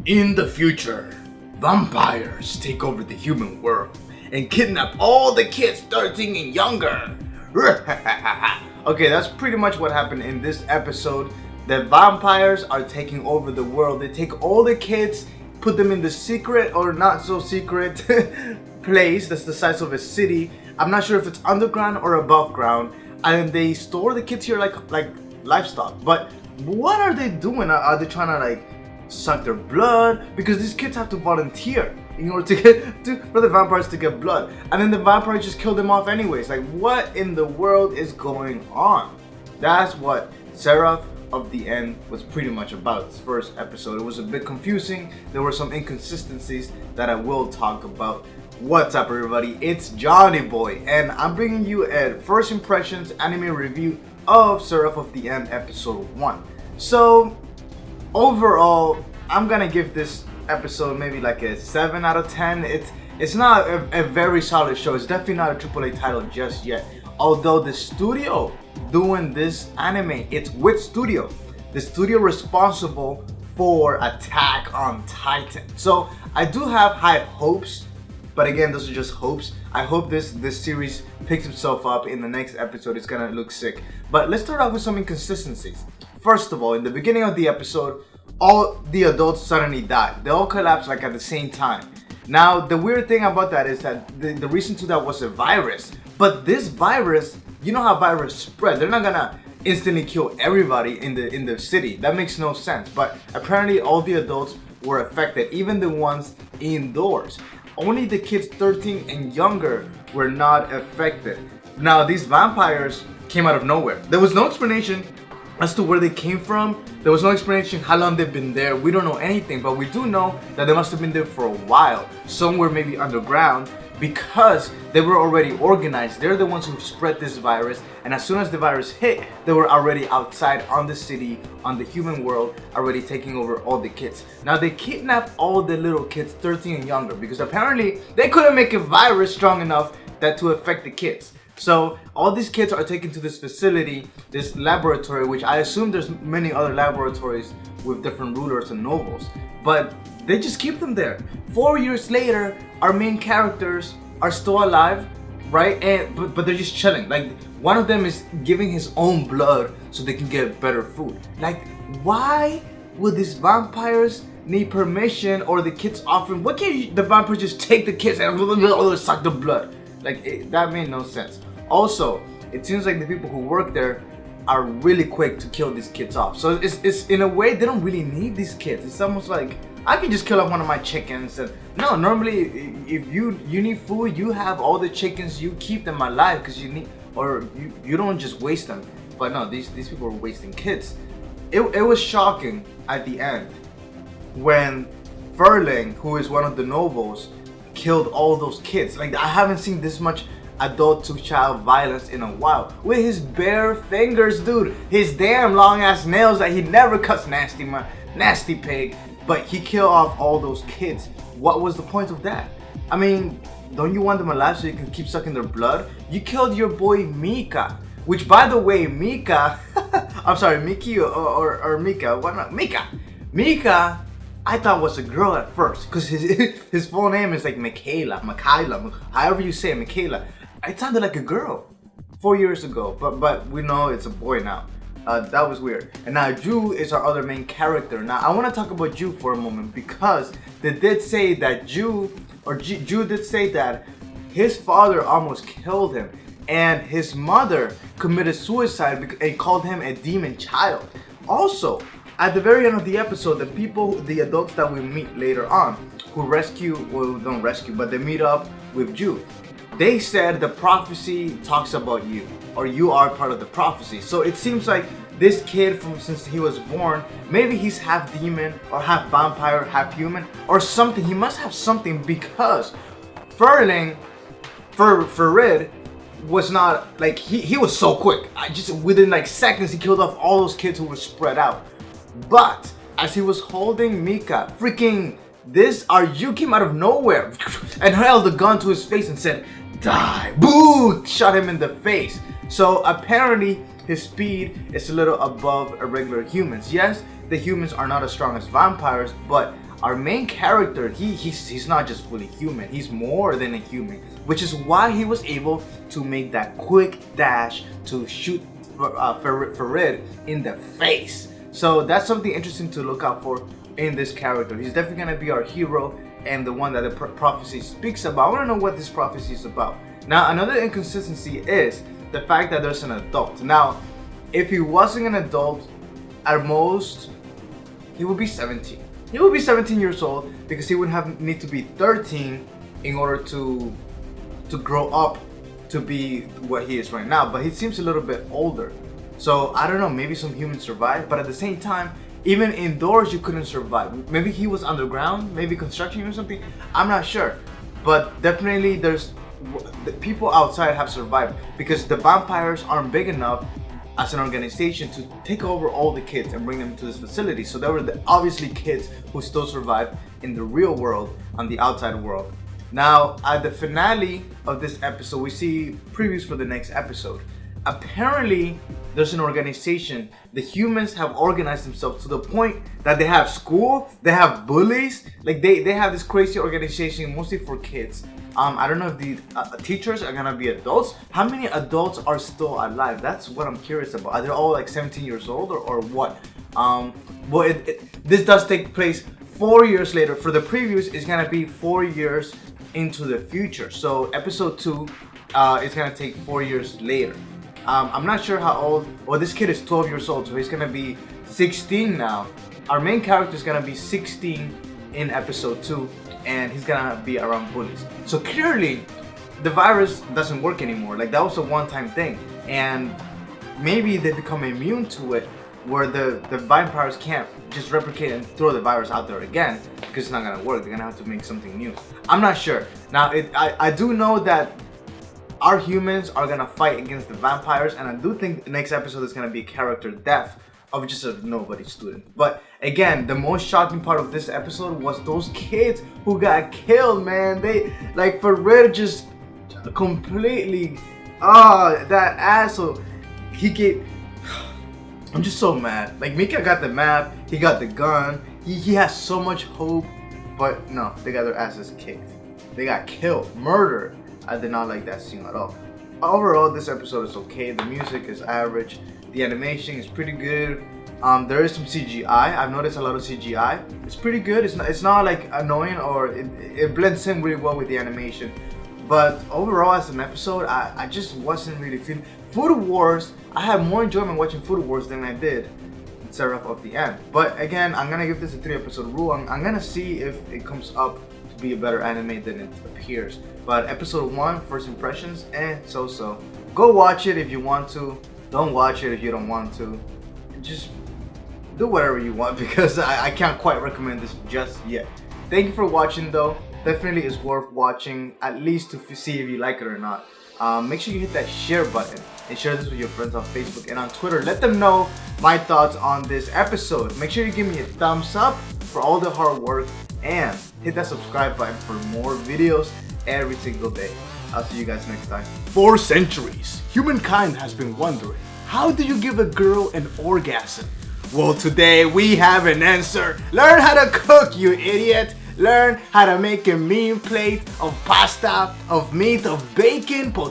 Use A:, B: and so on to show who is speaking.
A: In the future, vampires take over the human world and kidnap all the kids 13 and younger. Okay, that's pretty much what happened in this episode. The vampires are taking over the world. They take all the kids, put them in the secret or not so secret place that's the size of a city. I'm not sure if it's underground or above ground. And they store the kids here like livestock. But what are they doing? Are they trying to suck their blood? Because these kids have to volunteer in order for the vampires to get blood. And then the vampires just kill them off anyways. What in the world is going on? That's what Seraph of the End was pretty much about this first episode. It was a bit confusing. There were some inconsistencies that I will talk about. What's up, everybody? It's Johnny Boy, and I'm bringing you a first impressions anime review of Seraph of the End episode 1. So overall, I'm gonna give this episode maybe a 7 out of 10. It's not a very solid show. It's definitely not a AAA title just yet. Although the studio doing this anime, it's with studio. The studio responsible for Attack on Titan. So I do have high hopes, but again, those are just hopes. I hope this series picks itself up in the next episode. It's gonna look sick. But let's start off with some inconsistencies. First of all, in the beginning of the episode, all the adults suddenly died. They all collapsed at the same time. Now, the weird thing about that is that the reason to that was a virus. But this virus, you know how virus spread. They're not gonna instantly kill everybody in the city. That makes no sense. But apparently all the adults were affected, even the ones indoors. Only the kids 13 and younger were not affected. Now, these vampires came out of nowhere. There was no explanation as to where they came from. There was no explanation how long they've been there. We don't know anything, but we do know that they must have been there for a while, somewhere maybe underground, because they were already organized. They're the ones who spread this virus, and as soon as the virus hit, they were already outside on the city, on the human world, already taking over all the kids. Now, they kidnapped all the little kids 13 and younger because apparently they couldn't make a virus strong enough to affect the kids. So all these kids are taken to this facility, this laboratory, which I assume there's many other laboratories with different rulers and nobles, but they just keep them there. 4 years later, our main characters are still alive, right? But they're just chilling. One of them is giving his own blood so they can get better food. Why would these vampires need permission, or the kids offering? Why can't the vampires just take the kids and suck the blood? That made no sense. Also, it seems like the people who work there are really quick to kill these kids off. So it's in a way they don't really need these kids. It's almost like I can just kill off one of my chickens. And no, normally if you need food, you have all the chickens, you keep them alive because you need, or you don't just waste them. But no, these people are wasting kids. It was shocking at the end when Ferid, who is one of the nobles, killed all those kids. I haven't seen this much adult to child violence in a while. With his bare fingers, dude. His damn long ass nails that he never cuts. Nasty pig. But he killed off all those kids. What was the point of that? I mean, don't you want them alive so you can keep sucking their blood? You killed your boy Mika. Which, by the way, Mika, I'm sorry, Miki or Mika, what not? Mika, I thought was a girl at first, because his full name is Michaela, however you say it, Michaela. It sounded like a girl 4 years ago, but we know it's a boy now. That was weird. And now Ju is our other main character. Now I want to talk about Ju for a moment, because they did say that Ju did say that his father almost killed him, and his mother committed suicide and called him a demon child. Also, at the very end of the episode, the adults that we meet later on, who don't rescue, but they meet up with Ju. They said the prophecy talks about you, or you are part of the prophecy. So it seems like this kid, since he was born, maybe he's half demon, or half vampire, half human, or something. He must have something, because Ferid was not, he was so quick. Within seconds, he killed off all those kids who were spread out. But as he was holding Mika, you came out of nowhere and held a gun to his face and said, "Die!" Boo! Shot him in the face. So apparently his speed is a little above regular humans. Yes, the humans are not as strong as vampires, but our main character, he's not just fully human, he's more than a human, which is why he was able to make that quick dash to shoot Ferid in the face. So that's something interesting to look out for in this character. He's definitely gonna be our hero and the one that the prophecy speaks about. I wanna know what this prophecy is about. Now, another inconsistency is the fact that there's an adult. Now, if he wasn't an adult, at most, he would be 17. He would be 17 years old because he would need to be 13 in order to grow up to be what he is right now. But he seems a little bit older. So I don't know, maybe some humans survive, but at the same time, even indoors you couldn't survive. Maybe he was underground, maybe construction or something. I'm not sure. But definitely the people outside have survived because the vampires aren't big enough as an organization to take over all the kids and bring them to this facility. So there were obviously kids who still survived in the real world, on the outside world. Now, at the finale of this episode, we see previews for the next episode. Apparently, there's an organization. The humans have organized themselves to the point that they have school, they have bullies, like they have this crazy organization mostly for kids. I don't know if the teachers are gonna be adults. How many adults are still alive? That's what I'm curious about. Are they all like 17 years old or what? Well, this does take place 4 years later. For the previews, it's gonna be 4 years into the future. So episode 2 is gonna take 4 years later. I'm not sure how old. Well, this kid is 12 years old, so he's gonna be 16 now. Our main character is gonna be 16 in episode 2, and he's gonna be around bullies. So clearly, the virus doesn't work anymore. Like, that was a one-time thing, and maybe they become immune to it, where the vampires can't just replicate and throw the virus out there again, because it's not gonna work. They're gonna have to make something new. I'm not sure. Now, I do know that our humans are gonna fight against the vampires, and I do think the next episode is gonna be character death of just a nobody student. But again, the most shocking part of this episode was those kids who got killed, man. They, like, Ferid just completely, that asshole, he gave, I'm just so mad. Like, Mika got the map, he got the gun, he has so much hope, but no, they got their asses kicked. They got killed, murdered. I did not like that scene at all. Overall, this episode is okay. The music is average. The animation is pretty good. There is some CGI. I've noticed a lot of CGI. It's pretty good. It's not like annoying, or it blends in really well with the animation. But overall, as an episode, I just wasn't really feeling. Food Wars, I had more enjoyment watching Food Wars than I did Seraph of the End. But again, I'm gonna give this a 3-episode rule. I'm gonna see if it comes up to be a better anime than it appears. But episode 1, first impressions, so. Go watch it if you want to. Don't watch it if you don't want to. Just do whatever you want, because I can't quite recommend this just yet. Thank you for watching though. Definitely is worth watching, at least to see if you like it or not. Make sure you hit that share button and share this with your friends on Facebook and on Twitter. Let them know my thoughts on this episode. Make sure you give me a thumbs up for all the hard work, and hit that subscribe button for more videos every single day. I'll see you guys next time. For centuries, humankind has been wondering, how do you give a girl an orgasm? Well, today we have an answer. Learn how to cook, you idiot. Learn how to make a mean plate of pasta, of meat, of bacon,